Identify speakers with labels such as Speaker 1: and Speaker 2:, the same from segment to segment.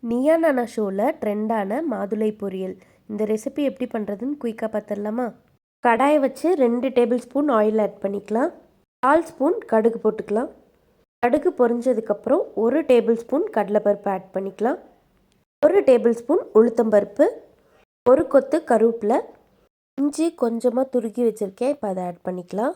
Speaker 1: நீயா நானா ஷோவில் ட்ரெண்டான மாதுளை பொரியல். இந்த ரெசிபி எப்படி பண்ணுறதுன்னு குயிக்காக பார்த்துடலாமா? கடாயை வச்சு 2 டேபிள் ஸ்பூன் ஆயில் ஆட் பண்ணிக்கலாம். 4 ஸ்பூன் கடுகு போட்டுக்கலாம். கடுகு பொரிஞ்சதுக்கப்புறம் 1 டேபிள் ஸ்பூன் கடலைப்பருப்பு ஆட் பண்ணிக்கலாம். 1 டேபிள் ஸ்பூன் உளுத்தம்பருப்பு, 1 கொத்து கருவேப்பிலை, இஞ்சி கொஞ்சமாக துருக்கி வச்சுருக்கேன், இப்போ அதை ஆட் பண்ணிக்கலாம்.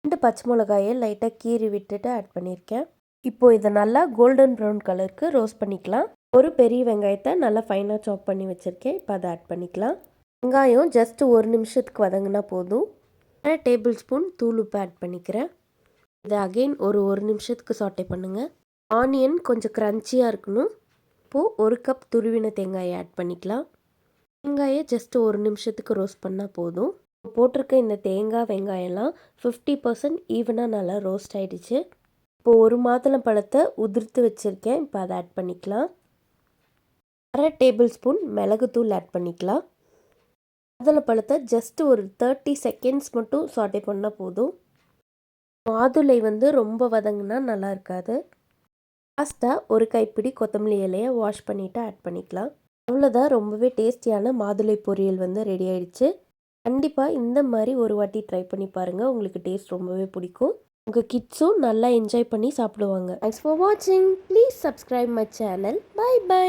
Speaker 1: 2 பச்சை மிளகாயை லைட்டாக கீறி விட்டுட்டு ஆட் பண்ணியிருக்கேன். இப்போது இதை நல்லா கோல்டன் ப்ரௌன் கலருக்கு ரோஸ்ட் பண்ணிக்கலாம். ஒரு பெரிய வெங்காயத்தை நல்லா ஃபைனாக சாப் பண்ணி வச்சுருக்கேன், இப்போ அதை ஆட் பண்ணிக்கலாம். வெங்காயம் ஜஸ்ட் 1 நிமிஷத்துக்கு வதங்கினா போதும். 1 டேபிள் ஸ்பூன் தூள் உப்பு ஆட் பண்ணிக்கிறேன். இதை அகெயின் ஒரு நிமிஷத்துக்கு சாட்டே பண்ணுங்கள். ஆனியன் கொஞ்சம் க்ரன்ச்சியாக இருக்கணும். இப்போது 1 கப் துருவின தேங்காயை ஆட் பண்ணிக்கலாம். வெங்காயை ஜஸ்ட் 1 நிமிஷத்துக்கு ரோஸ்ட் பண்ணால் போதும். போட்டிருக்க இந்த தேங்காய் வெங்காயம்லாம் 50% ஈவனாக நல்லா ரோஸ்ட் ஆகிடுச்சு. இப்போது 1 மாதுளம் பழத்தை உதிர்த்து வச்சுருக்கேன், இப்போ அதை ஆட் பண்ணிக்கலாம். 1/2 டேபிள் ஸ்பூன் மிளகுத்தூள் ஆட் பண்ணிக்கலாம். மாதுளப்பழத்தை ஜஸ்ட் ஒரு 30 செகண்ட்ஸ் மட்டும் சாட்டே பண்ணால் போதும். மாதுளை ரொம்ப வதங்கினா நல்லா இருக்காது. லாஸ்ட்டாக 1 கைப்பிடி கொத்தமல்லி இலையை வாஷ் பண்ணிவிட்டு ஆட் பண்ணிக்கலாம். அவ்வளோதான், ரொம்பவே டேஸ்டியான மாதுளை பொரியல் ரெடி ஆயிடுச்சு. கண்டிப்பாக இந்த மாதிரி ஒரு வாட்டி ட்ரை பண்ணி பாருங்கள், உங்களுக்கு டேஸ்ட் ரொம்பவே பிடிக்கும். உங்கள் கிட்ஸும் நல்லா என்ஜாய் பண்ணி சாப்பிடுவாங்க. தேங்க்ஸ் ஃபார் வாட்சிங். Please subscribe my channel. Bye by.